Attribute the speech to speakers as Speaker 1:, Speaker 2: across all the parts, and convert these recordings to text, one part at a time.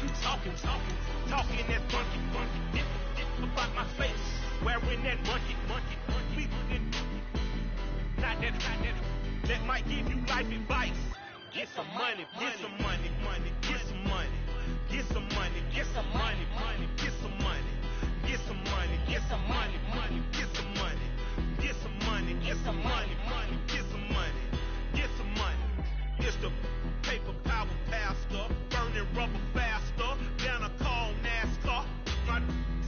Speaker 1: You talking that funky, about my face, wearing that monkey, not that might give you life advice. Get some money, get some money, get some money, get some money, get some money, get some money, get some money, get some money, get some money, get some money, get some money, get some money, get some money. It's the paper power pastor, burning rubber faster than a call NASCAR. My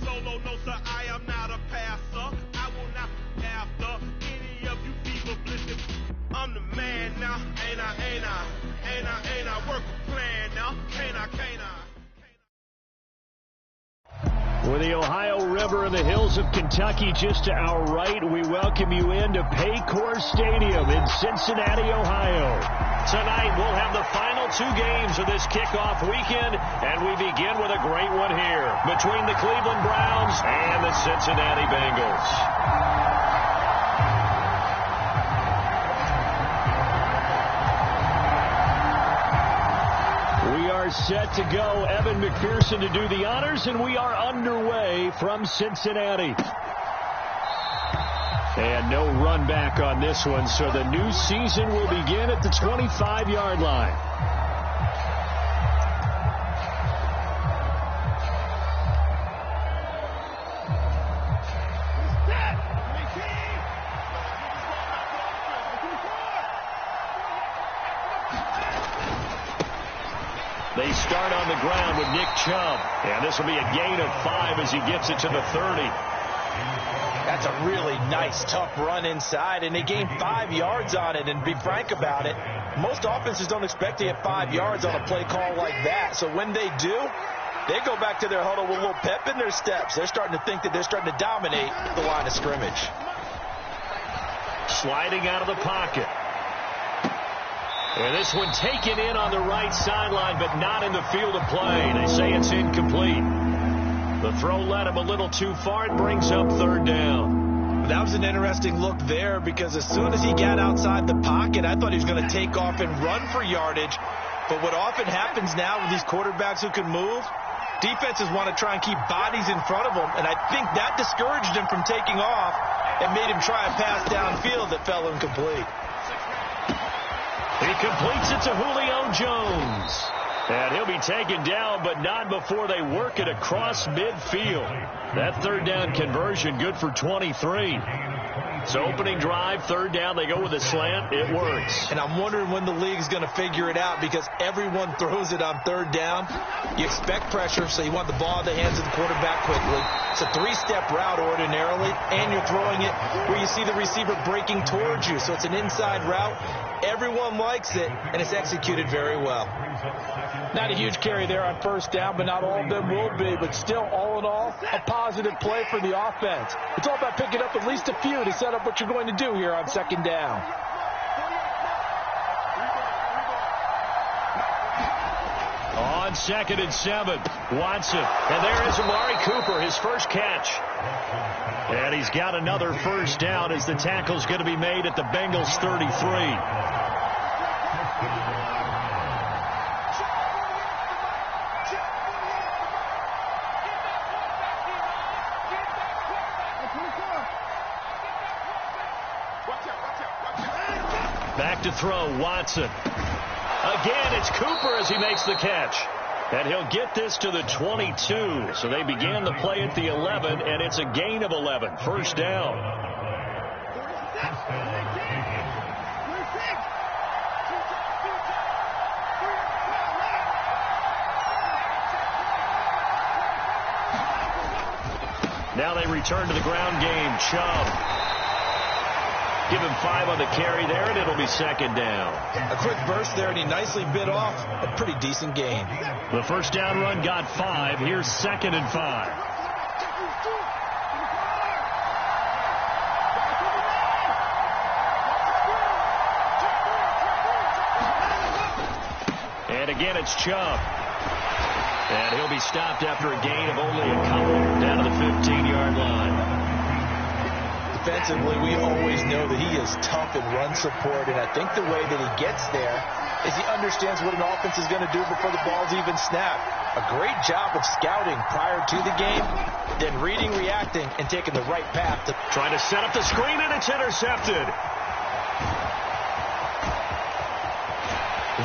Speaker 1: solo no sir, I am not a passer. I will not after any of you fever blitzing. I'm the man now, ain't I work a plan now, can't I?
Speaker 2: With the Ohio River and the hills of Kentucky just to our right, we welcome you into Paycor Stadium in Cincinnati, Ohio. Tonight, we'll have the final two games of this kickoff weekend, and we begin with a great one here between the Cleveland Browns and the Cincinnati Bengals. We are set to go. Evan McPherson to do the honors, and we are underway from Cincinnati. And no run back on this one, so the new season will begin at the 25-yard line. They start on the ground with Nick Chubb. And this will be a gain of 5 as he gets it to the 30.
Speaker 3: That's a really nice, tough run inside, and they gained 5 yards on it. And be frank about it, most offenses don't expect to get 5 yards on a play call like that. So when they do, they go back to their huddle with a little pep in their steps. They're starting to think that they're starting to dominate the line of scrimmage.
Speaker 2: Sliding out of the pocket. And this one taken in on the right sideline, but not in the field of play. They say it's incomplete. The throw led him a little too far. It brings up third down.
Speaker 3: That was an interesting look there, because as soon as he got outside the pocket, I thought he was going to take off and run for yardage. But what often happens now with these quarterbacks who can move, defenses want to try and keep bodies in front of them. And I think that discouraged him from taking off and made him try a pass downfield that fell incomplete.
Speaker 2: He completes it to Julio Jones. And he'll be taken down, but not before they work it across midfield. That third down conversion good for 23. So opening drive, third down, they go with a slant. It works.
Speaker 3: And I'm wondering when the league's going to figure it out, because everyone throws it on third down. You expect pressure, so you want the ball in the hands of the quarterback quickly. It's a three-step route ordinarily, and you're throwing it where you see the receiver breaking towards you. So it's an inside route. Everyone likes it, and it's executed very well.
Speaker 4: Not a huge carry there on first down, but not all of them will be. But still, all in all, a positive play for the offense. It's all about picking up at least a few to set up what you're going to do here on second down.
Speaker 2: On 2nd and 7, Watson. And there is Amari Cooper, his first catch. And he's got another first down as the tackle's going to be made at the Bengals 33. Back to throw, Watson. Again, it's Cooper as he makes the catch. And he'll get this to the 22. So they began the play at the 11, and it's a gain of 11. First down. Now they return to the ground game. Chubb. Give him 5 on the carry there, and it'll be second down.
Speaker 3: A quick burst there, and he nicely bit off a pretty decent gain.
Speaker 2: The first down run got 5. Here's 2nd and 5. And again, it's Chubb. And he'll be stopped after a gain of only a couple down to the 15-yard line.
Speaker 3: Defensively, we always know that he is tough in run support, and I think the way that he gets there is he understands what an offense is going to do before the ball's even snapped.
Speaker 4: A great job of scouting prior to the game, then reading, reacting, and taking the right path.
Speaker 2: Trying to set up the screen, and it's intercepted.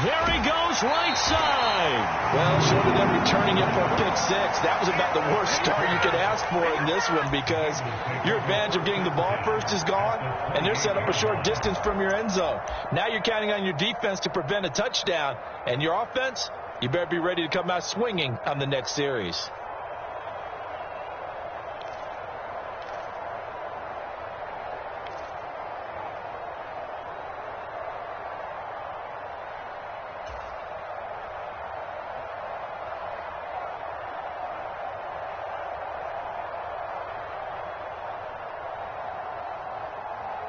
Speaker 2: There he goes, right side.
Speaker 4: Well, short of them returning it for a pick six, that was about the worst start you could ask for in this one, because your advantage of getting the ball first is gone, and they're set up a short distance from your end zone. Now you're counting on your defense to prevent a touchdown, and your offense, you better be ready to come out swinging on the next series.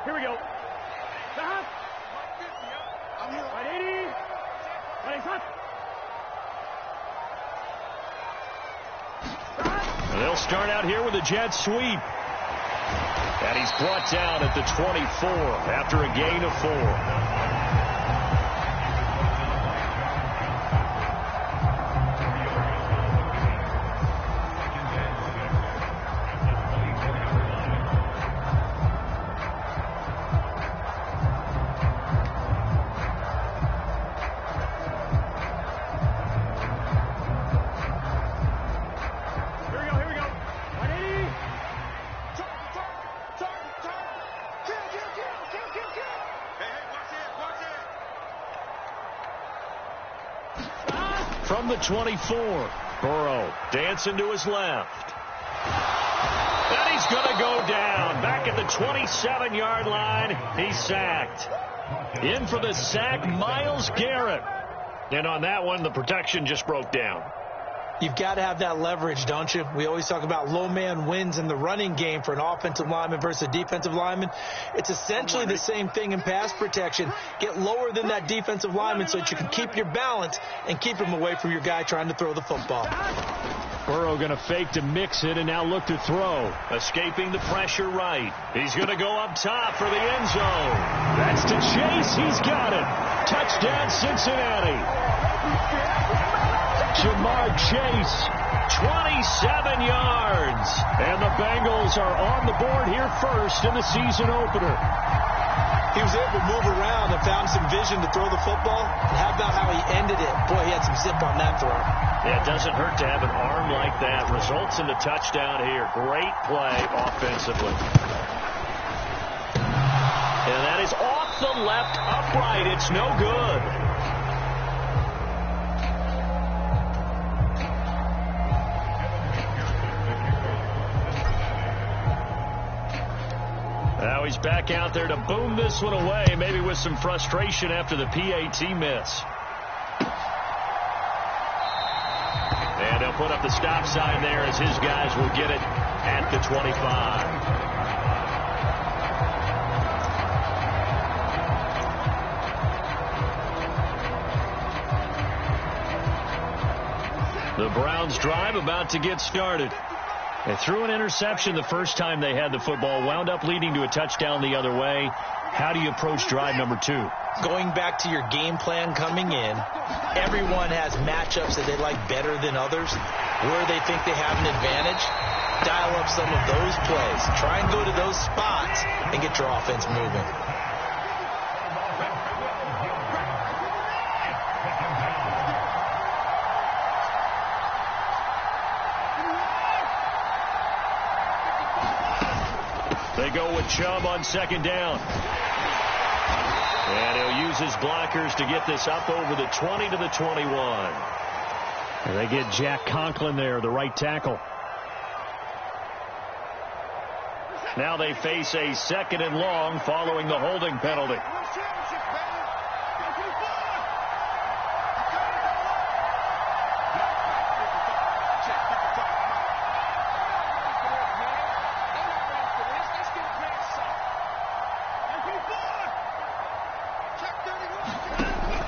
Speaker 2: Here we go. Stop. I'm here. 180. 180. They'll start out here with a jet sweep. And he's brought down at the 24 after a gain of 4. From the 24, Burrow dancing to his left. And he's going to go down. Back at the 27-yard line, he's sacked. In for the sack, Myles Garrett. And on that one, the protection just broke down.
Speaker 4: You've got to have that leverage, don't you? We always talk about low man wins in the running game for an offensive lineman versus a defensive lineman. It's essentially the same thing in pass protection. Get lower than that defensive lineman so that you can keep your balance and keep him away from your guy trying to throw the football.
Speaker 2: Burrow going to fake to mix it and now look to throw. Escaping the pressure right. He's going to go up top for the end zone. That's to Chase. He's got it. Touchdown, Cincinnati. Jamar Chase, 27 yards. And the Bengals are on the board here first in the season opener.
Speaker 4: He was able to move around and found some vision to throw the football. And how about how he ended it? Boy, he had some zip on that throw.
Speaker 2: Yeah, it doesn't hurt to have an arm like that. Results in the touchdown here. Great play offensively. And that is off the left upright. It's no good. Now he's back out there to boom this one away, maybe with some frustration after the PAT miss. And he'll put up the stop sign there as his guys will get it at the 25. The Browns drive about to get started. They threw an interception the first time they had the football, wound up leading to a touchdown the other way. How do you approach drive number 2?
Speaker 4: Going back to your game plan coming in, everyone has matchups that they like better than others. Where they think they have an advantage, dial up some of those plays. Try and go to those spots and get your offense moving.
Speaker 2: They go with Chubb on second down. And he'll use his blockers to get this up over the 20 to the 21. And they get Jack Conklin there, the right tackle. Now they face a second and long following the holding penalty.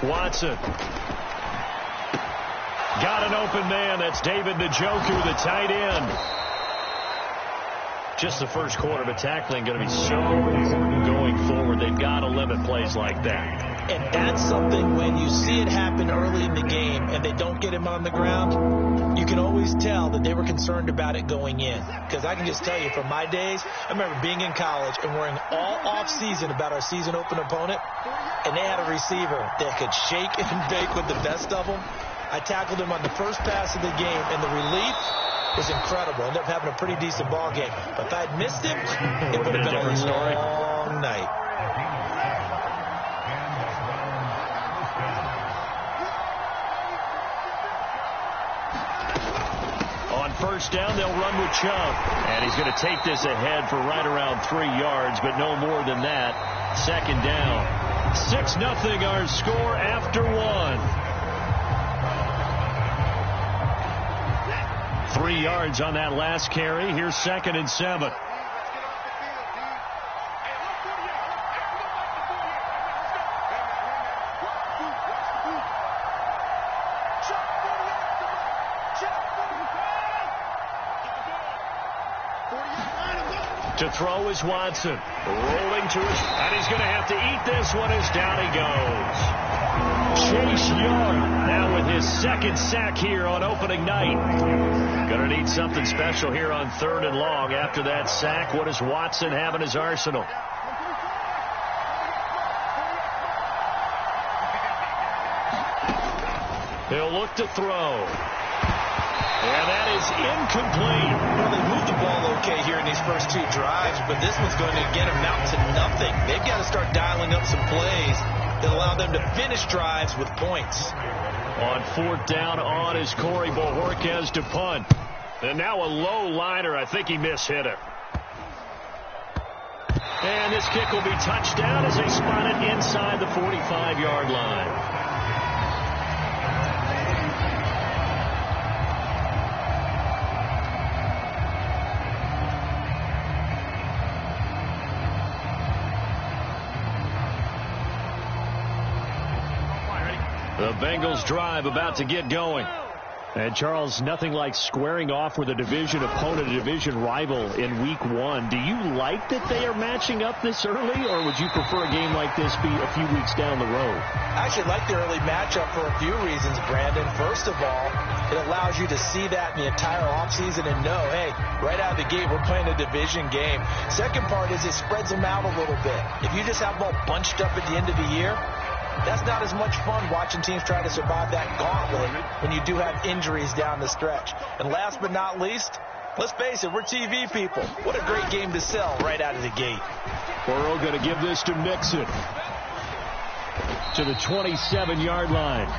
Speaker 2: Watson. Got an open man. That's David Njoku, the tight end. Just the first quarter, but tackling going to be so important going forward. They've got to limit plays like that.
Speaker 4: And that's something when you see it happen early in the game and they don't get him on the ground, you can always tell that they were concerned about it going in. Because I can just tell you from my days, I remember being in college and worrying all off-season about our season open opponent, and they had a receiver that could shake and bake with the best of them. I tackled him on the first pass of the game, and the relief was incredible. Ended up having a pretty decent ball game. But if I'd missed him, it would have been a long night.
Speaker 2: On first down, they'll run with Chubb. And he's going to take this ahead for right around 3 yards, but no more than that. Second down. 6-0 our score after 1. 3 yards on that last carry. Here's 2nd and 7. To throw is Watson. Rolling to his... And he's going to have to eat this one as down he goes. Chase Young now with his 2nd sack here on opening night. Going to need something special here on 3rd and long after that sack. What does Watson have in his arsenal? He'll look to throw. And that is incomplete.
Speaker 4: Well, they moved the ball okay here in these first 2 drives, but this one's going to get them out to nothing. They've got to start dialing up some plays that allow them to finish drives with points.
Speaker 2: On 4th down on is Corey Bojorquez to punt. And now a low liner. I think he mishit it. And this kick will be touchdown as they spot it inside the 45-yard line. The Bengals drive about to get going. And, Charles, nothing like squaring off with a division opponent, a division rival in Week 1. Do you like that they are matching up this early, or would you prefer a game like this be a few weeks down the road?
Speaker 4: I actually like the early matchup for a few reasons, Brandon. First of all, it allows you to see that in the entire offseason and know, hey, right out of the gate, we're playing a division game. Second part is it spreads them out a little bit. If you just have them all bunched up at the end of the year, that's not as much fun watching teams try to survive that gauntlet when you do have injuries down the stretch. And last but not least, let's face it, we're TV people. What a great game to sell right out of the gate.
Speaker 2: Burrow going to give this to Mixon to the 27-yard line.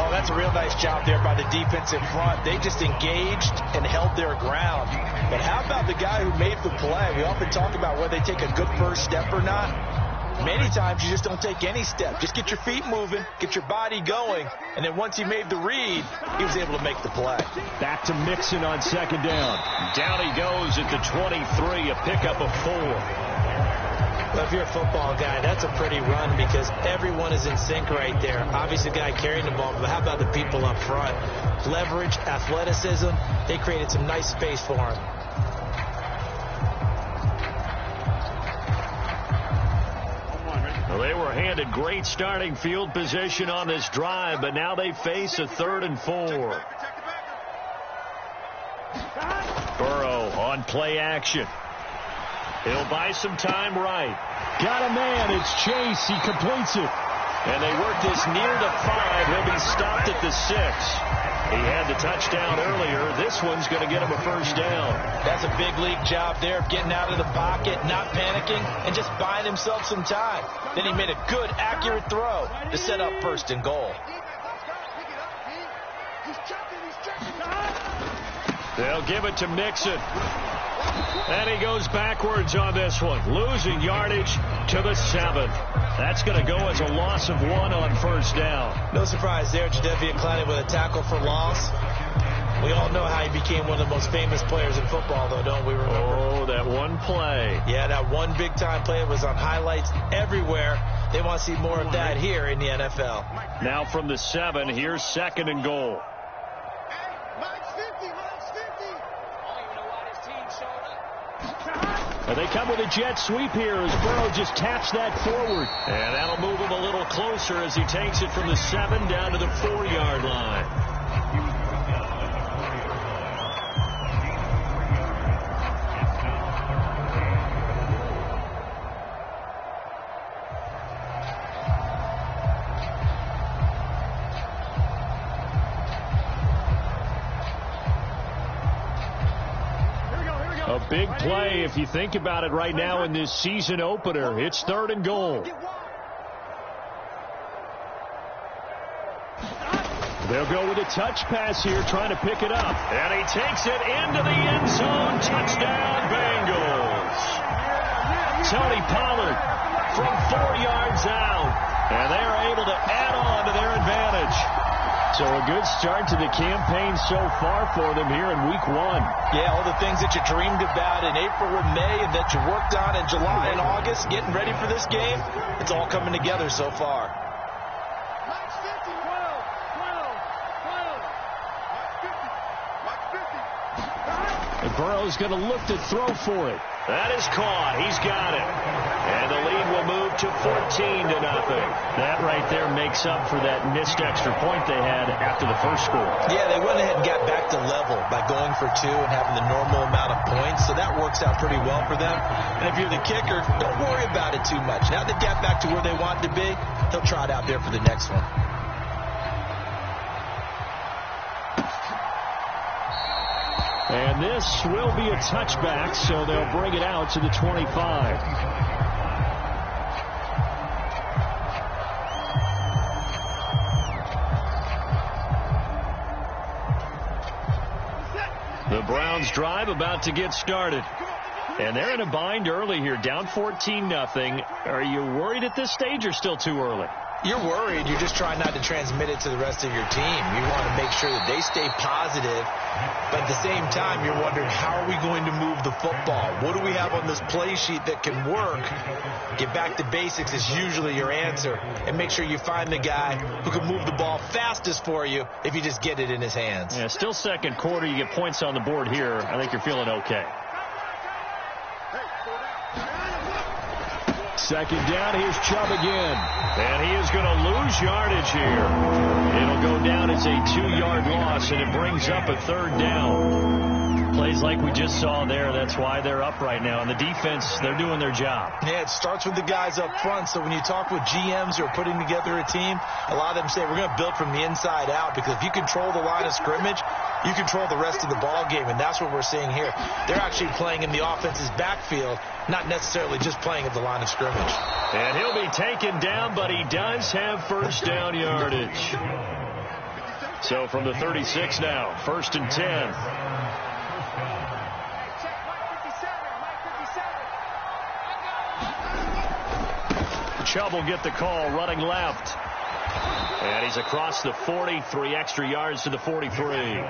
Speaker 4: Oh, that's a real nice job there by the defense in front. They just engaged and held their ground. But how about the guy who made the play? We often talk about whether they take a good first step or not. Many times you just don't take any step. Just get your feet moving, get your body going, and then once he made the read, he was able to make the play.
Speaker 2: Back to Mixon on 2nd down. Down he goes at the 23, a pickup of 4.
Speaker 4: Well, if you're a football guy, that's a pretty run because everyone is in sync right there. Obviously, the guy carrying the ball, but how about the people up front? Leverage, athleticism, they created some nice space for him.
Speaker 2: Well, they were handed great starting field position on this drive, but now they face a 3rd and 4. Burrow on play action. He'll buy some time right. Got a man. It's Chase. He completes it. And they work this near the 5. He'll be stopped at the 6. He had the touchdown earlier. This one's going to get him a first down.
Speaker 4: That's a big league job there of getting out of the pocket, not panicking, and just buying himself some time. Then he made a good, accurate throw to set up 1st and goal.
Speaker 2: They'll give it to Mixon. And he goes backwards on this one, losing yardage to the 7th. That's going to go as a loss of 1 on 1st down.
Speaker 4: No surprise there, Jadeveon Clowney with a tackle for loss. We all know how he became one of the most famous players in football, though, don't we remember?
Speaker 2: Oh, that one play.
Speaker 4: Yeah, that one big-time play was on highlights everywhere. They want to see more of that here in the NFL.
Speaker 2: Now from the 7, here's 2nd and goal. And they come with a jet sweep here as Burrow just taps that forward. And that'll move him a little closer as he takes it from the 7 down to the 4-yard line. A big play if you think about it right now in this season opener. It's 3rd and goal. They'll go with a touch pass here, trying to pick it up. And he takes it into the end zone. Touchdown, Bengals. Tony Pollard from 4 yards out. And they are able to add on to their advantage. So a good start to the campaign so far for them here in week 1.
Speaker 3: Yeah, all the things that you dreamed about in April and May and that you worked on in July and August, getting ready for this game, it's all coming together so far.
Speaker 2: And Burrow's going to look to throw for it. That is caught. He's got it. And the lead will move to 14-0. That right there makes up for that missed extra point they had after the first score.
Speaker 3: Yeah, they went ahead and got back to level by going for 2 and having the normal amount of points. So that works out pretty well for them. And if you're the kicker, don't worry about it too much. Now they've got back to where they want to be, they'll try it out there for the next one.
Speaker 2: And this will be a touchback, so they'll bring it out to the 25. The Browns drive about to get started. And they're in a bind early here, down 14-0. Are you worried at this stage or still too early?
Speaker 3: You're worried. You're just trying not to transmit it to the rest of your team. You want to make sure that they stay positive. But at the same time, you're wondering, how are we going to move the football? What do we have on this play sheet that can work? Get back to basics is usually your answer. And make sure you find the guy who can move the ball fastest for you if you just get it in his hands.
Speaker 2: Yeah, still second quarter. You get points on the board here. I think you're feeling okay. Second down, here's Chubb again. And he is going to lose yardage here. It'll go down as a 2-yard loss, and it brings up a 3rd down. Plays like we just saw there. That's why they're up right now. And the defense, they're doing their job.
Speaker 3: Yeah, it starts with the guys up front. So when you talk with GMs who are putting together a team, a lot of them say we're going to build from the inside out, because if you control the line of scrimmage, you control the rest of the ball game, and that's what we're seeing here. They're actually playing in the offense's backfield, not necessarily just playing at the line of scrimmage.
Speaker 2: And he'll be taken down, but he does have 1st down yardage. So from the 36 now, 1st and 10. Chubb will get the call, running left. And he's across the 40, 3 extra yards to the 43.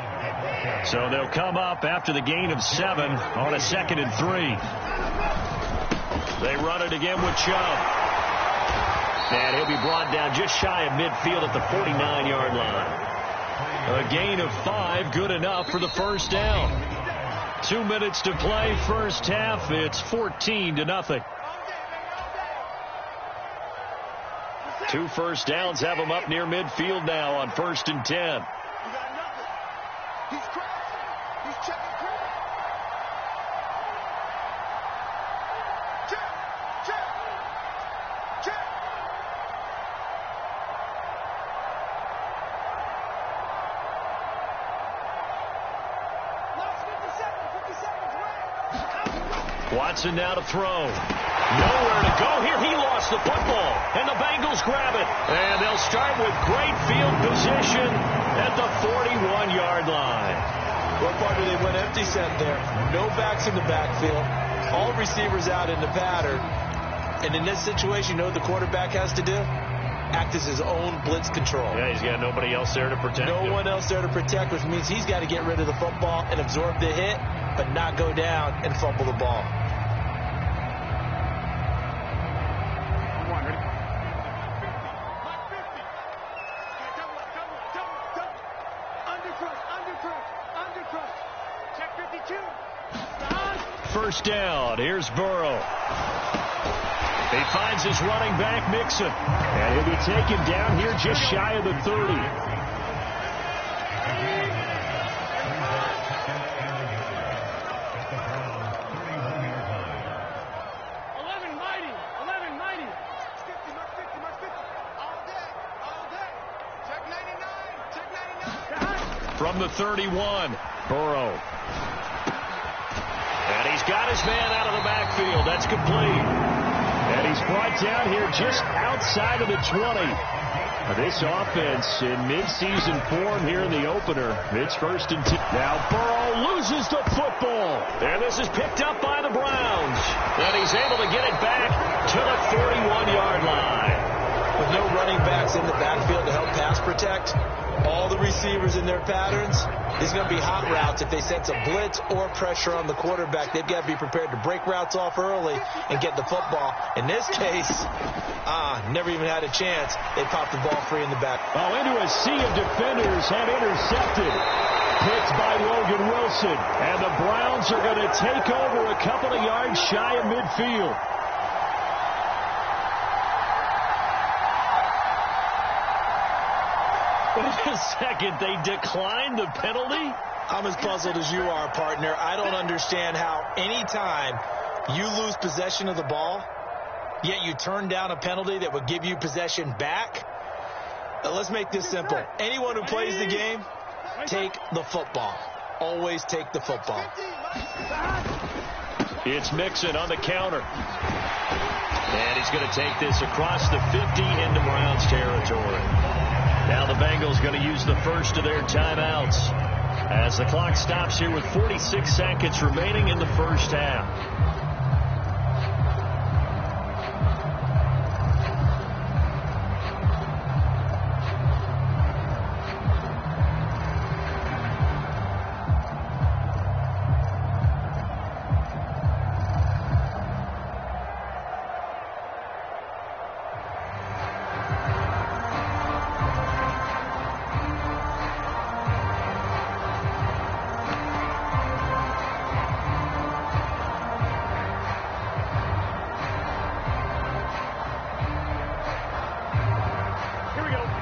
Speaker 2: So they'll come up after the gain of 7 on a 2nd and 3. They run it again with Chubb. And he'll be brought down just shy of midfield at the 49-yard line. A gain of 5, good enough for the 1st down. 2 minutes to play, first half. It's 14-0. 2 first downs have them up near midfield now on 1st and 10. Watson now to throw. Nowhere to go here. He lost the football, and the Bengals grab it. And they'll start with great field position at the 41-yard line.
Speaker 3: What part do they went empty set there? No backs in the backfield. All receivers out in the pattern. And in this situation, you know what the quarterback has to do? Act as his own blitz control.
Speaker 2: Yeah, he's got nobody else there to protect him.
Speaker 3: No one else there to protect, which means he's got to get rid of the football and absorb the hit, but not go down and fumble the ball.
Speaker 2: first down. Here's Burrow. He finds his running back, Mixon. And he'll be taken down here just shy of the 30. From the 31, Burrow. And he's got his man out of the backfield. That's complete. And he's brought down here just outside of the 20. This offense in midseason form here in the opener. It's 1st and 10. Now Burrow loses the football. And this is picked up by the Browns. And he's able to get it back to the 41-yard line.
Speaker 3: With no running backs in the backfield to help pass protect, all the receivers in their patterns, these are going to be hot routes. If they sense a blitz or pressure on the quarterback, they've got to be prepared to break routes off early and get the football. In this case, never even had a chance. They popped the ball free in the back.
Speaker 2: Oh, into a sea of defenders and intercepted. Picked by Logan Wilson. And the Browns are going to take over a couple of yards shy of midfield. Wait a second, they declined the penalty?
Speaker 3: I'm as puzzled as you are, partner. I don't understand how any time you lose possession of the ball, yet you turn down a penalty that would give you possession back. Let's make this simple. Anyone who plays the game, take the football. Always take the football.
Speaker 2: It's Mixon on the counter. And he's going to take this across the 50 into Browns territory. Now the Bengals going to use the first of their timeouts as the clock stops here with 46 seconds remaining in the first half.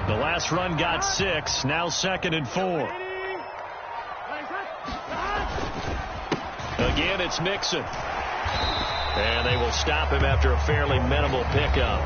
Speaker 2: Last run got 6, now 2nd and 4. Again, it's Mixon. And they will stop him after a fairly minimal pickup.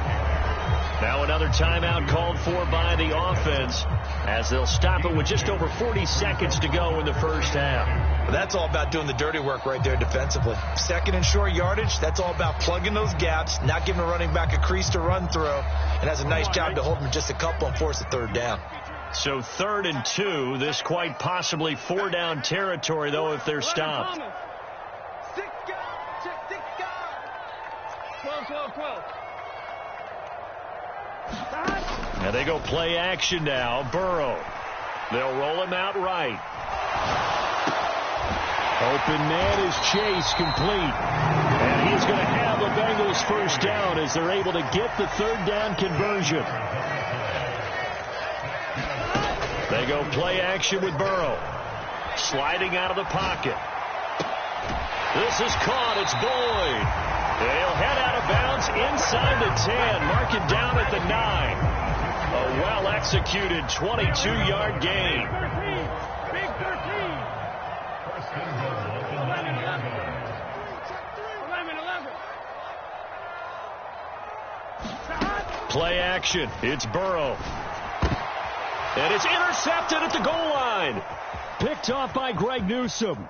Speaker 2: Now another timeout called for by the offense as they'll stop it with just over 40 seconds to go in the first half.
Speaker 3: That's all about doing the dirty work right there defensively. 2nd and short yardage, that's all about plugging those gaps, not giving a running back a crease to run through, and has a nice job to hold him just a couple and force a 3rd down.
Speaker 2: So 3rd and 2, this quite possibly 4-down territory, though, if they're stopped.
Speaker 1: 6 guys, 6 guys. 12.
Speaker 2: And they go play action now. Burrow. They'll roll him out right. Open man is Chase, complete. And he's going to have the Bengals first down as they're able to get the 3rd down conversion. They go play action with Burrow. Sliding out of the pocket. This is caught. It's Boyd. They'll head out of bounds inside the 10. Mark it down at the 9. A well-executed 22-yard gain.
Speaker 1: Big 13. 11.
Speaker 2: Play action. It's Burrow. And it's intercepted at the goal line. Picked off by Greg Newsome.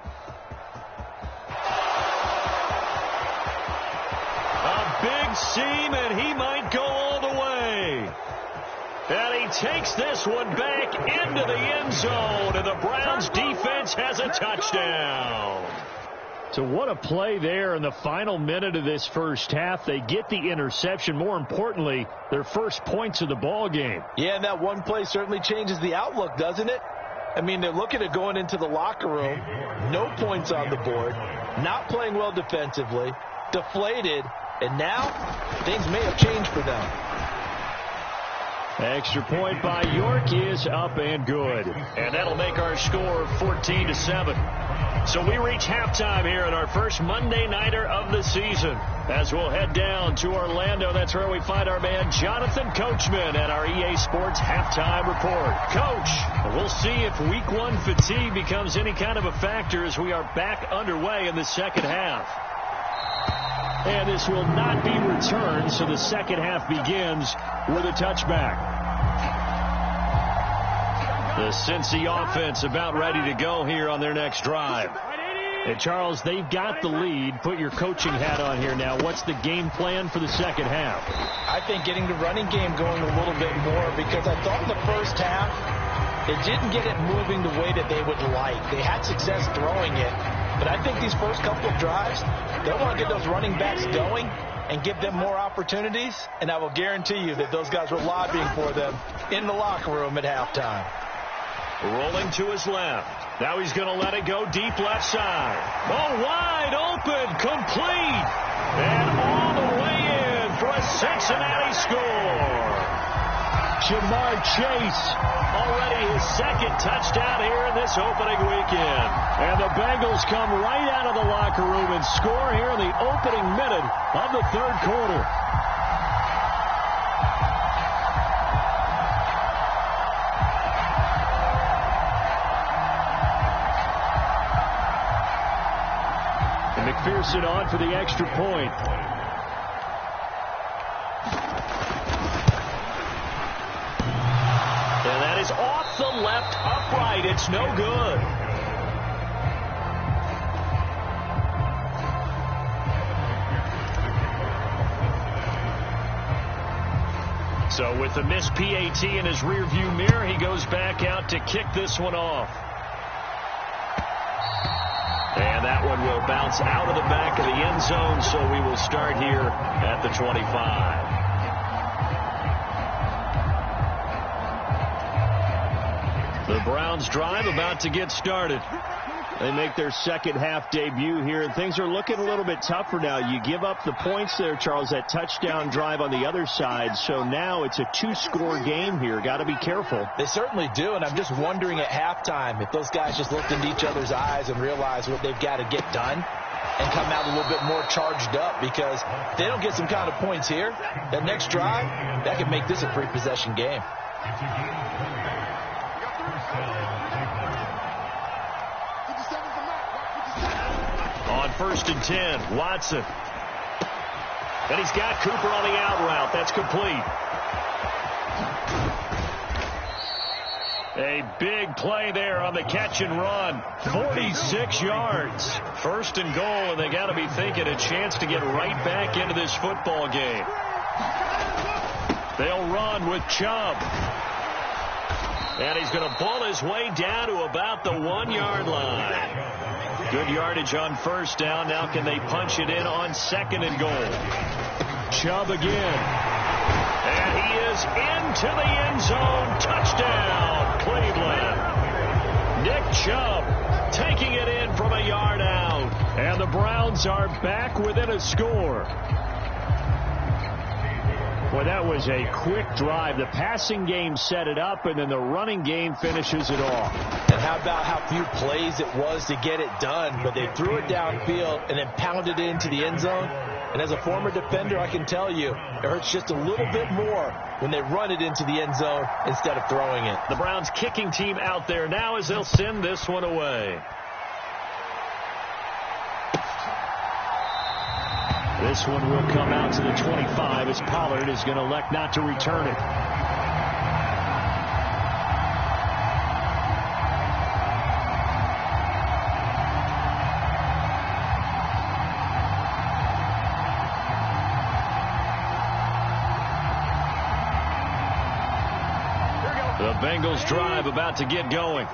Speaker 2: A big seam, and he might go all the way. And he takes this one back into the end zone, and the Browns defense has a touchdown. So what a play there in the final minute of this first half. They get the interception. More importantly, their first points of the ball game.
Speaker 3: Yeah, and that one play certainly changes the outlook, doesn't it? I mean, they're looking at going into the locker room, no points on the board, not playing well defensively, deflated, and now things may have changed for them.
Speaker 2: Extra point by York is up and good. And that'll make our score 14-7. So we reach halftime here in our first Monday Nighter of the season. As we'll head down to Orlando, that's where we find our man Jonathan Coachman at our EA Sports Halftime Report. Coach, we'll see if Week 1 fatigue becomes any kind of a factor as we are back underway in the second half. And this will not be returned, so the second half begins with a touchback. The Cincy offense about ready to go here on their next drive. And Charles, they've got the lead. Put your coaching hat on here now. What's the game plan for the second half?
Speaker 4: I think getting the running game going a little bit more, because I thought in the first half they didn't get it moving the way that they would like. They had success throwing it, but I think these first couple of drives, they want to get those running backs going and give them more opportunities, and I will guarantee you that those guys were lobbying for them in the locker room at halftime.
Speaker 2: Rolling to his left. Now he's going to let it go deep left side. Oh, wide open, complete. And all the way in for a Cincinnati score. Jamar Chase, already his second touchdown here in this opening weekend. And the Bengals come right out of the locker room and score here in the opening minute of the third quarter. McPherson on for the extra point. And that is off the left upright. It's no good. So with the missed PAT in his rearview mirror, he goes back out to kick this one off. And that one will bounce out of the back of the end zone, so we will start here at the 25. The Browns drive about to get started. They make their second half debut here, and things are looking a little bit tougher now. You give up the points there, Charles, that touchdown drive on the other side, so now it's a two-score game here. Got to be careful.
Speaker 4: They certainly do, and I'm just wondering at halftime if those guys just looked into each other's eyes and realized what they've got to get done and come out a little bit more charged up, because if they don't get some kind of points here, that next drive, that could make this a three-possession game.
Speaker 2: On 1st and 10, Watson. And he's got Cooper on the out route. That's complete. A big play there on the catch and run. 46 yards. 1st and goal, and they got to be thinking a chance to get right back into this football game. They'll run with Chubb. And he's going to bull his way down to about the 1-yard line. Good yardage on first down. Now can they punch it in on 2nd and goal? Chubb again. And he is into the end zone. Touchdown, Cleveland. Nick Chubb taking it in from a yard out. And the Browns are back within a score. Boy, that was a quick drive. The passing game set it up, and then the running game finishes it off.
Speaker 4: And how about how few plays it was to get it done, but they threw it downfield and then pounded it into the end zone. And as a former defender, I can tell you, it hurts just a little bit more when they run it into the end zone instead of throwing it.
Speaker 2: The Browns kicking team out there now as they'll send this one away. This one will come out to the 25 as Pollard is going to elect not to return it. The Bengals drive about to get going.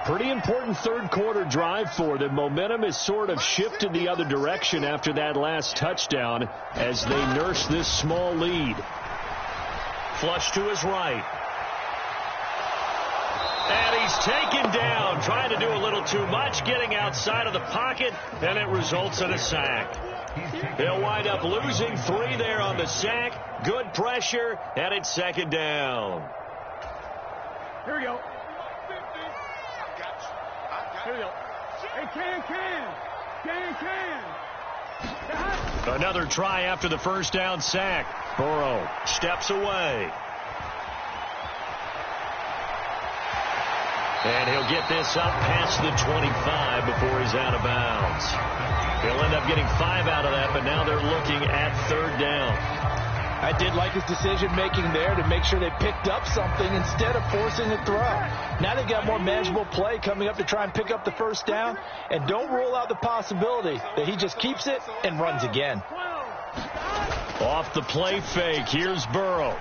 Speaker 2: Pretty important third quarter drive for them. Momentum has sort of shifted the other direction after that last touchdown as they nurse this small lead. Flush to his right. And he's taken down, trying to do a little too much, getting outside of the pocket, and it results in a sack. They'll wind up losing 3 there on the sack. Good pressure, and it's 2nd down.
Speaker 5: Here we go. Here we go.
Speaker 2: Another try after the first down sack. Burrow steps away. And he'll get this up past the 25 before he's out of bounds. He'll end up getting 5 out of that, but now they're looking at third down.
Speaker 4: I did like his decision-making there to make sure they picked up something instead of forcing a throw. Now they've got more manageable play coming up to try and pick up the first down. And don't rule out the possibility that he just keeps it and runs again.
Speaker 2: Off the play fake, here's Burrow.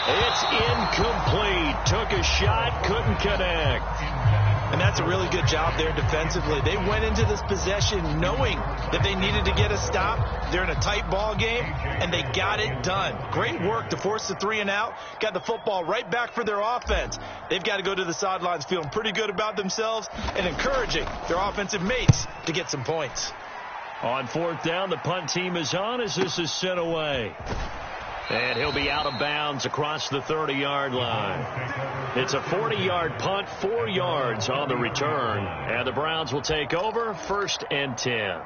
Speaker 2: It's incomplete. Took a shot, couldn't connect.
Speaker 3: And that's a really good job there defensively. They went into this possession knowing that they needed to get a stop. They're in a tight ball game, and they got it done. Great work to force the 3 and out. Got the football right back for their offense. They've got to go to the sidelines feeling pretty good about themselves and encouraging their offensive mates to get some points.
Speaker 2: On fourth down, the punt team is on as this is sent away. And he'll be out of bounds across the 30-yard line. It's a 40-yard punt, 4 yards on the return. And the Browns will take over, 1st and 10.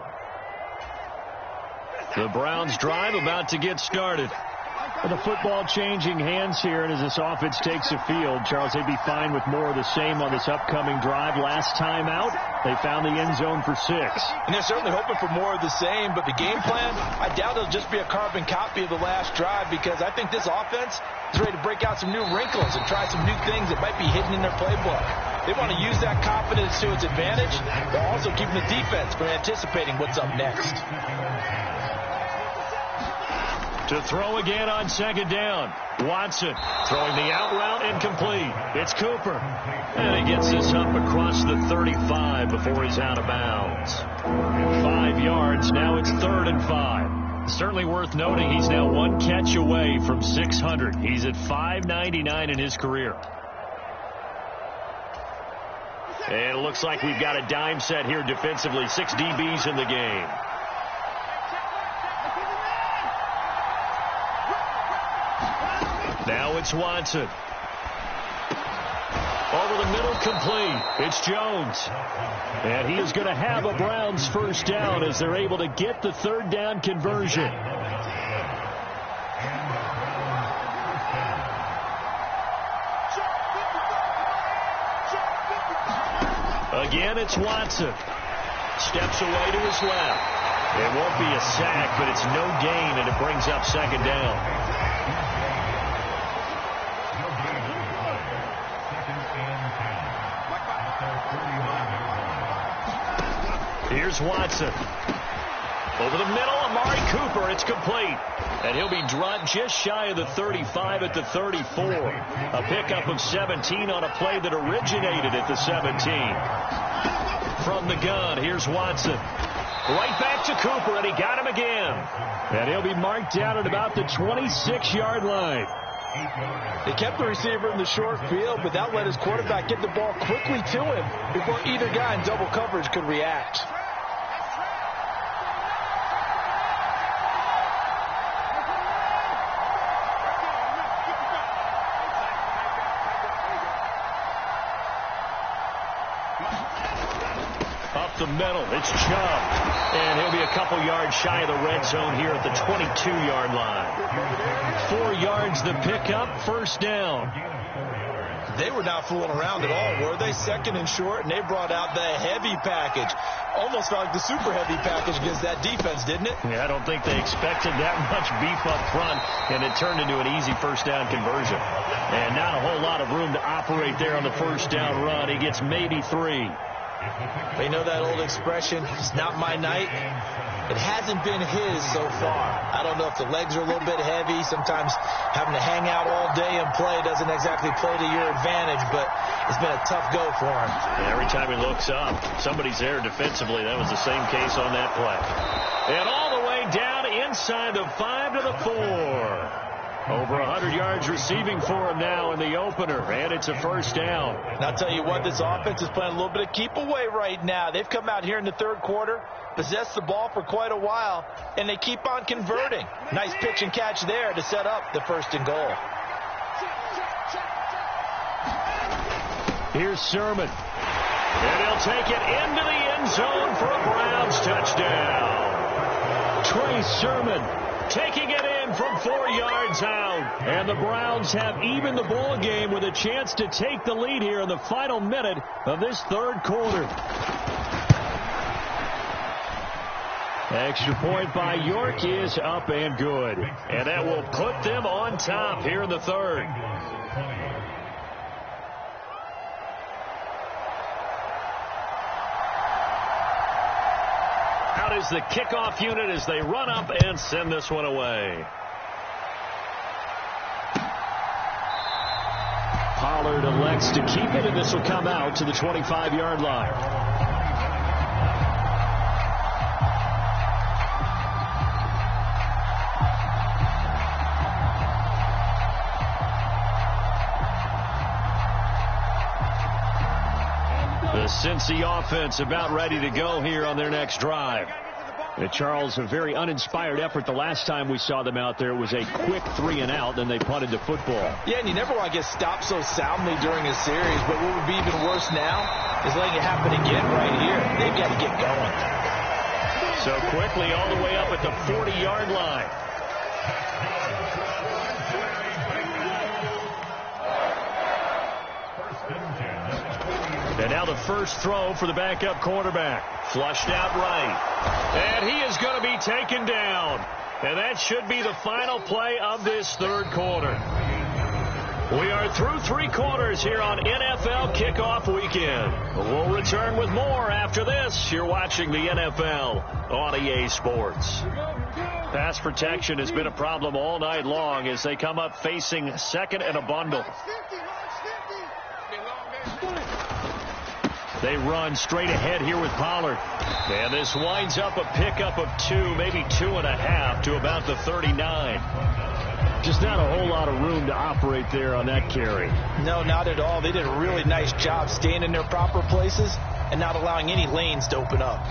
Speaker 2: The Browns drive about to get started. With the football changing hands here, and as this offense takes the field, Charles, they'd be fine with more of the same on this upcoming drive. Last time out, they found the end zone for 6.
Speaker 4: And they're certainly hoping for more of the same, but the game plan, I doubt it'll just be a carbon copy of the last drive, because I think this offense is ready to break out some new wrinkles and try some new things that might be hidden in their playbook. They want to use that confidence to its advantage, while also keeping the defense from anticipating what's up next.
Speaker 2: To throw again on 2nd down. Watson throwing the out route incomplete. It's Cooper. And he gets this up across the 35 before he's out of bounds. 5 yards. Now it's 3rd and 5. Certainly worth noting he's now 1 catch away from 600. He's at 599 in his career. And it looks like we've got a dime set here defensively. 6 DBs in the game. Now it's Watson. Over the middle, complete. It's Jones. And he is going to have a Browns first down as they're able to get the 3rd down conversion. Again, it's Watson. Steps away to his left. It won't be a sack, but it's no gain, and it brings up 2nd down. Here's Watson. Over the middle, Amari Cooper. It's complete. And he'll be dropped just shy of the 35 at the 34. A pickup of 17 on a play that originated at the 17. From the gun, here's Watson. Right back to Cooper, and he got him again. And he'll be marked down at about the 26-yard line.
Speaker 4: They kept the receiver in the short field, but that let his quarterback get the ball quickly to him before either guy in double coverage could react.
Speaker 2: Up the middle, it's Chubb. And he'll be a couple yards shy of the red zone here at the 22-yard line. 4 yards the pickup, 1st down.
Speaker 3: They were not fooling around at all, were they? 2nd and short, and they brought out the heavy package. Almost felt like the super heavy package against that defense, didn't it?
Speaker 2: Yeah, I don't think they expected that much beef up front, and it turned into an easy first down conversion. And not a whole lot of room to operate there on the first down run. He gets maybe 3.
Speaker 3: They know that old expression, it's not my night. It hasn't been his so far. I don't know if the legs are a little bit heavy. Sometimes having to hang out all day and play doesn't exactly play to your advantage, but it's been a tough go for him.
Speaker 2: And every time he looks up, somebody's there defensively. That was the same case on that play. And all the way down inside the 5 to the 4. Over 100 yards receiving for him now in the opener, and it's a first down.
Speaker 4: And I'll tell you what, this offense is playing a little bit of keep away right now. They've come out here in the 3rd quarter, possessed the ball for quite a while, and they keep on converting. Nice pitch and catch there to set up the 1st and goal.
Speaker 2: Here's Sermon. And he'll take it into the end zone for a Browns touchdown. Trey Sermon taking it in from 4 yards out. And the Browns have evened the ball game with a chance to take the lead here in the final minute of this third quarter. Extra point by York is up and good. And that will put them on top here in the third. Out is the kickoff unit as they run up and send this one away. Pollard elects to keep it, and this will come out to the 25-yard line. The Cincy offense about ready to go here on their next drive. And Charles, a very uninspired effort the last time we saw them out there. It was a quick 3-and-out, then they punted the football.
Speaker 4: Yeah, and you never want to get stopped so soundly during a series, but what would be even worse now is letting it happen again right here. They've got to get going.
Speaker 2: So quickly all the way up at the 40-yard line. And now the first throw for the backup quarterback. Flushed out right. And he is going to be taken down. And that should be the final play of this third quarter. We are through 3 quarters here on NFL Kickoff Weekend. We'll return with more after this. You're watching the NFL on EA Sports. Pass protection has been a problem all night long as they come up facing second and a bundle. They run straight ahead here with Pollard. And this winds up a pickup of 2, maybe 2.5 to about the 39. Just not a whole lot of room to operate there on that carry.
Speaker 4: No, not at all. They did a really nice job staying in their proper places and not allowing any lanes to open up.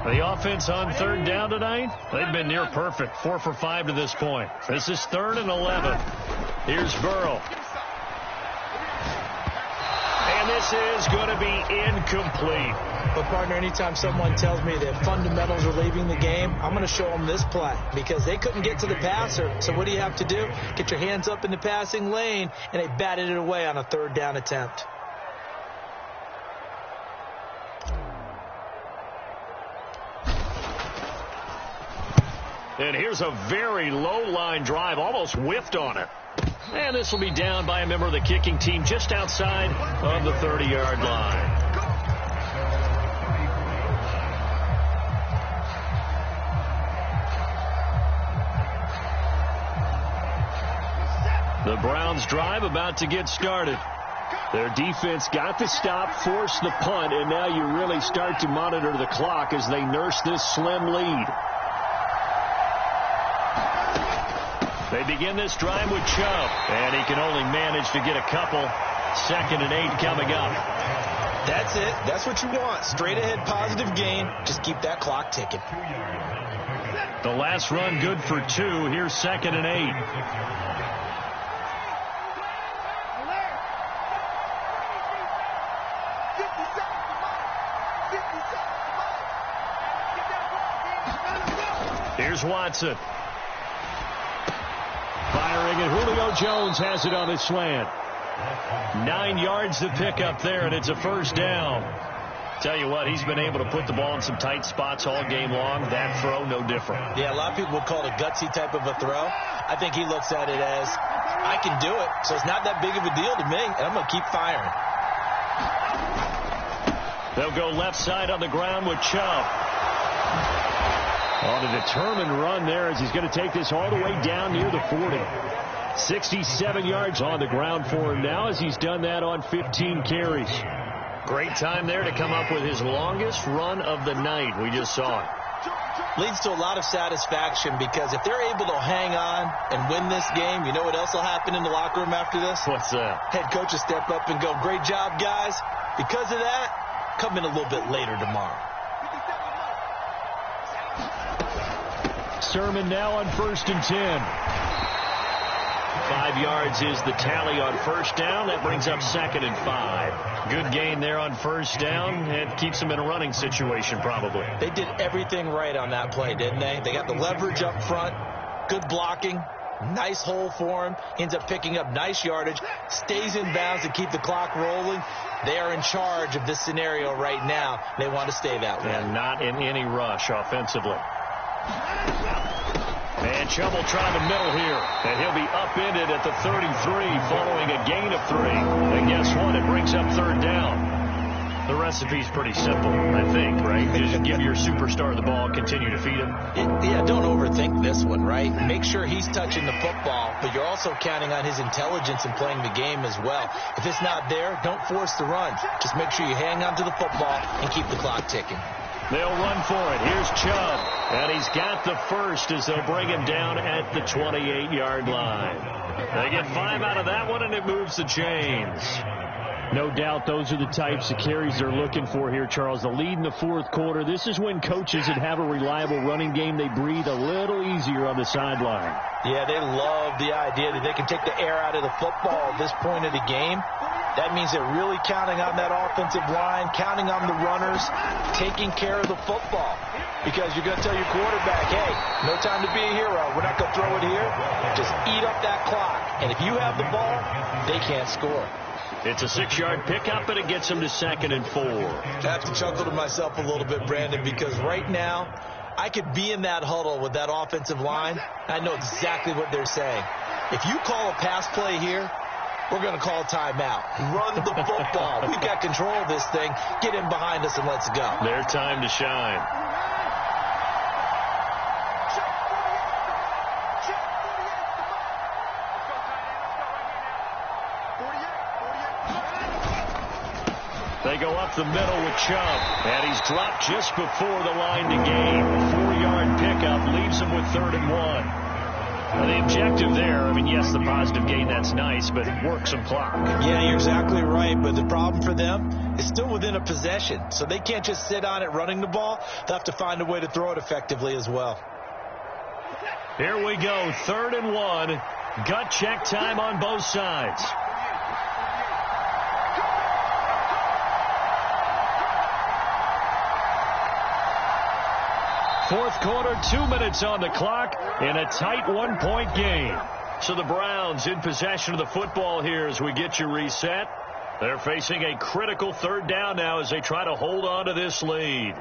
Speaker 2: The offense on third down tonight, they've been near perfect. 4 for 5 to this point. This is 3rd and 11. Here's Burrow. And this is going to be incomplete.
Speaker 4: But, partner, anytime someone tells me that fundamentals are leaving the game, I'm going to show them this play because they couldn't get to the passer. So what do you have to do? Get your hands up in the passing lane, and they batted it away on a 3rd down attempt.
Speaker 2: And here's a very low-line drive, almost whiffed on it. And this will be down by a member of the kicking team just outside of the 30-yard line. The Browns drive about to get started. Their defense got the stop, forced the punt, and now you really start to monitor the clock as they nurse this slim lead. They begin this drive with Chubb, and he can only manage to get a couple. 2nd and 8 coming up.
Speaker 4: That's it. That's what you want. Straight ahead positive gain. Just keep that clock ticking.
Speaker 2: The last run good for 2. Here's 2nd and 8. Here's Watson. Firing, and Julio Jones has it on his slant. 9 yards to pick up there, and it's a first down. Tell you what, he's been able to put the ball in some tight spots all game long. That throw, no different.
Speaker 4: Yeah, a lot of people would call it a gutsy type of a throw. I think he looks at it as, I can do it, so it's not that big of a deal to me, and I'm going to keep firing.
Speaker 2: They'll go left side on the ground with Chubb. On a determined run there as he's going to take this all the way down near the 40. 67 yards on the ground for him now as he's done that on 15 carries. Great time there to come up with his longest run of the night. We just saw it.
Speaker 4: Leads to a lot of satisfaction because if they're able to hang on and win this game, you know what else will happen in the locker room after this?
Speaker 2: What's that?
Speaker 4: Head coach will step up and go, great job, guys. Because of that, come in a little bit later tomorrow.
Speaker 2: Sermon now on 1st and 10. 5 yards is the tally on first down. That brings up 2nd and 5. Good gain there on first down. It keeps them in a running situation probably.
Speaker 4: They did everything right on that play, didn't they? They got the leverage up front, good blocking, nice hole for him, ends up picking up nice yardage, stays in bounds to keep the clock rolling. They are in charge of this scenario right now. They want to stay that way.
Speaker 2: And not in any rush offensively. And Chubb will try the middle here. And he'll be upended at the 33 following a gain of 3. And guess what? It brings up 3rd down. The recipe's pretty simple, I think, right? Just give your superstar the ball, continue to feed him.
Speaker 4: Yeah, don't overthink this one, right? Make sure he's touching the football, but you're also counting on his intelligence in playing the game as well. If it's not there, don't force the run. Just make sure you hang on to the football and keep the clock ticking.
Speaker 2: They'll run for it. Here's Chubb. And he's got the first as they'll bring him down at the 28-yard line. They get 5 out of that one, and it moves the chains. No doubt those are the types of carries they're looking for here, Charles. The lead in the 4th quarter. This is when coaches that have a reliable running game, they breathe a little easier on the sideline.
Speaker 4: Yeah, they love the idea that they can take the air out of the football at this point of the game. That means they're really counting on that offensive line, counting on the runners, taking care of the football. Because you're going to tell your quarterback, hey, no time to be a hero. We're not going to throw it here. Just eat up that clock. And if you have the ball, they can't score.
Speaker 2: It's a 6-yard pickup, and it gets them to 2nd and 4.
Speaker 4: I have to chuckle to myself a little bit, Brandon, because right now I could be in that huddle with that offensive line. I know exactly what they're saying. If you call a pass play here, we're going to call a timeout. Run the football. We've got control of this thing. Get in behind us and let's go.
Speaker 2: Their time to shine. They go up the middle with Chubb, and he's dropped just before the line to gain. 4-yard pickup leaves him with 3rd and 1. Now the objective there, I mean, yes, the positive gain, that's nice, but work some clock.
Speaker 4: Yeah, you're exactly right, but the problem for them is still within a possession, so they can't just sit on it running the ball. They'll have to find a way to throw it effectively as well.
Speaker 2: Here we go, 3rd and 1. Gut check time on both sides. Fourth quarter, 2 minutes on the clock in a tight 1-point game. So the Browns in possession of the football here as we get you reset. They're facing a critical 3rd down now as they try to hold on to this lead.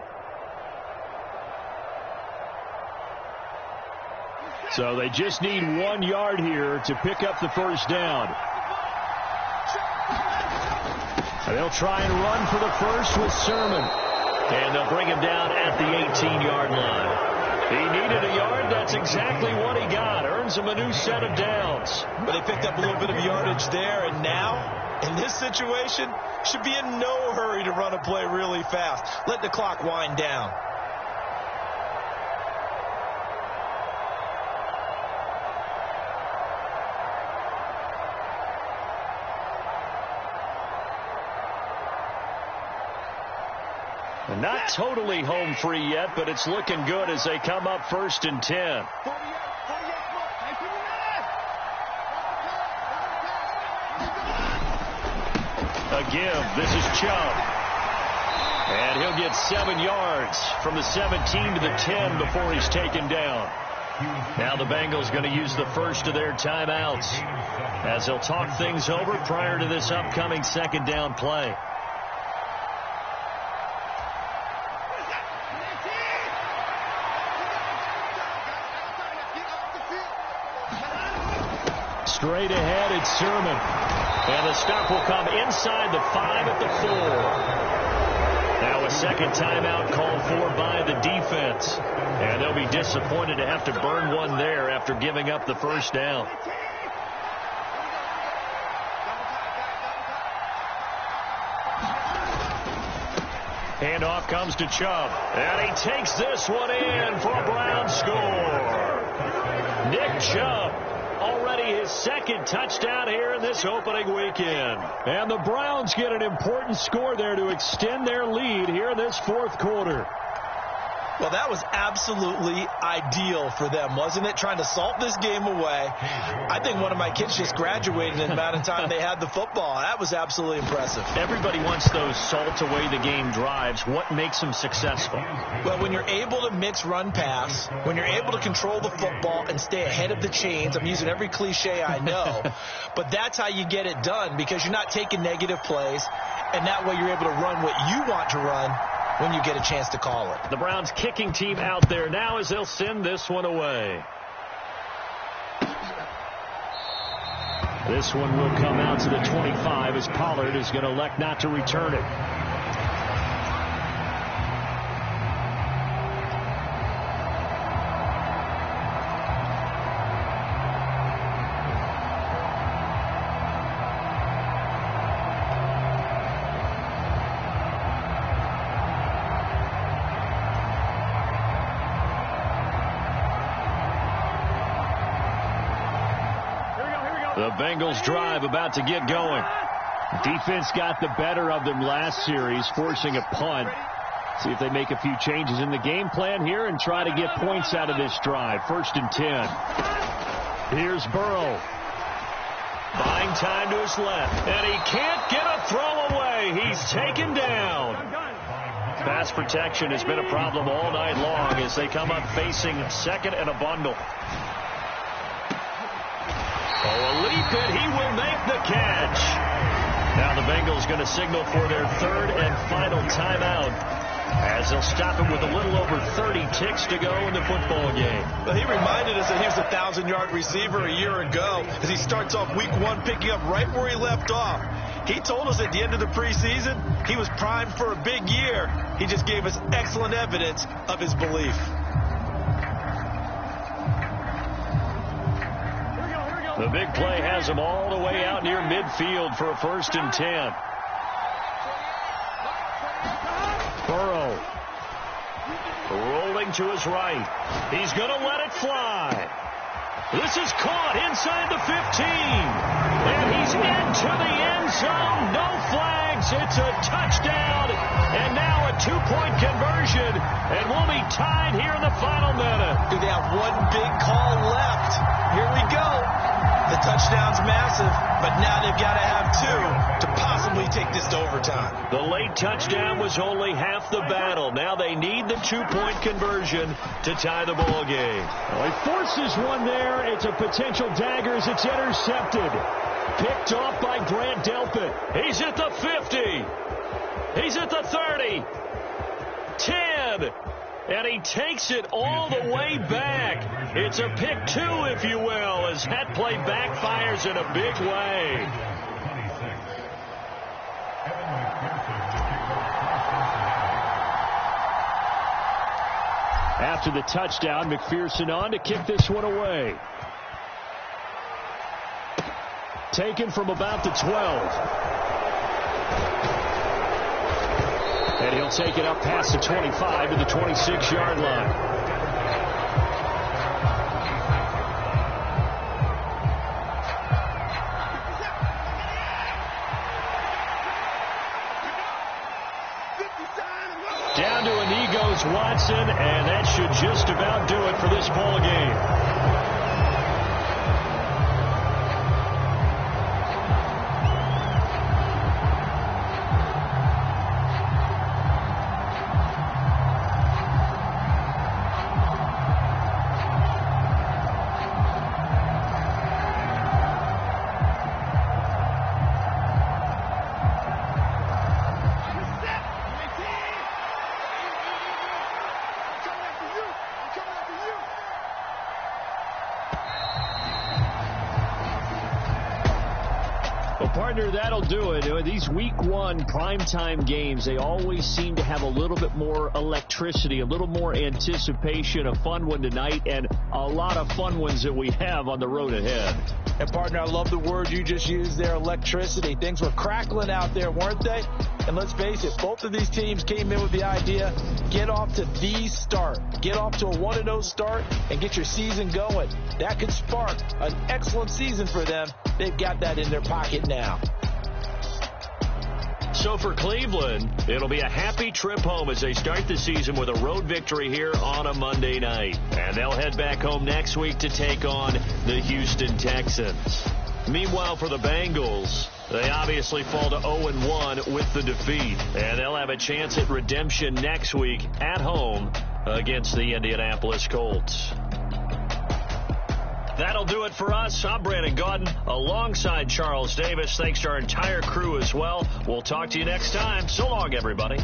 Speaker 2: So they just need 1 yard here to pick up the first down. And they'll try and run for the first with Sermon. And they'll bring him down at the 18-yard line. He needed a yard. That's exactly what he got. Earns him a new set of downs.
Speaker 4: But they picked up a little bit of yardage there. And now, in this situation, should be in no hurry to run a play really fast. Let the clock wind down.
Speaker 2: Not totally home free yet, but it's looking good as they come up 1st and 10. A give. This is Chubb. And he'll get 7 yards from the 17 to the 10 before he's taken down. Now the Bengals going to use the first of their timeouts as they'll talk things over prior to this upcoming 2nd down play. Straight ahead, it's Sermon. And the stop will come inside the 5 at the 4. Now a second timeout called for by the defense. And they'll be disappointed to have to burn one there after giving up the first down. Handoff comes to Chubb. And he takes this one in for a Browns score. Nick Chubb, already his second touchdown here in this opening weekend. And the Browns get an important score there to extend their lead here in this fourth quarter.
Speaker 3: Well, that was absolutely ideal for them, wasn't it? Trying to salt this game away. I think one of my kids just graduated in the amount of time they had the football. That was absolutely impressive.
Speaker 2: Everybody wants those salt away the game drives. What makes them successful?
Speaker 3: Well, when you're able to mix run pass, when you're able to control the football and stay ahead of the chains, I'm using every cliche I know, but that's how you get it done because you're not taking negative plays, and that way you're able to run what you want to run when you get a chance to call it.
Speaker 2: The Browns kicking team out there now as they'll send this one away. This one will come out to the 25 as Pollard is going to elect not to return it. The Bengals drive about to get going. Defense got the better of them last series, forcing a punt. See if they make a few changes in the game plan here and try to get points out of this drive. 1st and 10. Here's Burrow. Buying time to his left. And he can't get a throw away. He's taken down. Pass protection has been a problem all night long as they come up facing 2nd and a bundle. Oh, a leap, and he will make the catch. Now the Bengals going to signal for their 3rd and final timeout as they'll stop him with a little over 30 ticks to go in the football game.
Speaker 3: Well, he reminded us that he was a 1,000-yard receiver a year ago as he starts off week 1 picking up right where he left off. He told us at the end of the preseason he was primed for a big year. He just gave us excellent evidence of his belief.
Speaker 2: The big play has him all the way out near midfield for a 1st and 10. Burrow rolling to his right. He's going to let it fly. This is caught inside the 15. And he's into the end zone. No flags. It's a touchdown. And now a 2-point conversion. And we'll be tied here in the final minute.
Speaker 3: Do they have one big call left? Here we go. The touchdown's massive, but now they've got to have 2 to possibly take this to overtime.
Speaker 2: The late touchdown was only half the battle. Now they need the 2-point conversion to tie the ball game. Well, he forces one there. It's a potential dagger as it's intercepted. Picked off by Grant Delpit. He's at the 50. He's at the 30. 10. And he takes it all the way back. It's a pick 2, if you will, as that play backfires in a big way. After the touchdown, McPherson on to kick this one away. Taken from about the 12. And he'll take it up past the 25 to the 26-yard line. Down to a knee goes Watson, and that should just about do it for this ball game. Partner, that'll do it. These week 1 primetime games, they always seem to have a little bit more electricity, a little more anticipation. A fun one tonight, and a lot of fun ones that we have on the road ahead.
Speaker 3: And partner, I love the word you just used there, electricity. Things were crackling out there, weren't they?
Speaker 4: And let's face it, both of these teams came in with the idea, get off to the start. Get off to a 1-0 start and get your season going. That could spark an excellent season for them. They've got that in their pocket now.
Speaker 2: So for Cleveland, it'll be a happy trip home as they start the season with a road victory here on a Monday night. And they'll head back home next week to take on the Houston Texans. Meanwhile, for the Bengals, they obviously fall to 0-1 with the defeat. And they'll have a chance at redemption next week at home against the Indianapolis Colts. That'll do it for us. I'm Brandon Gaudin alongside Charles Davis. Thanks to our entire crew as well. We'll talk to you next time. So long, everybody.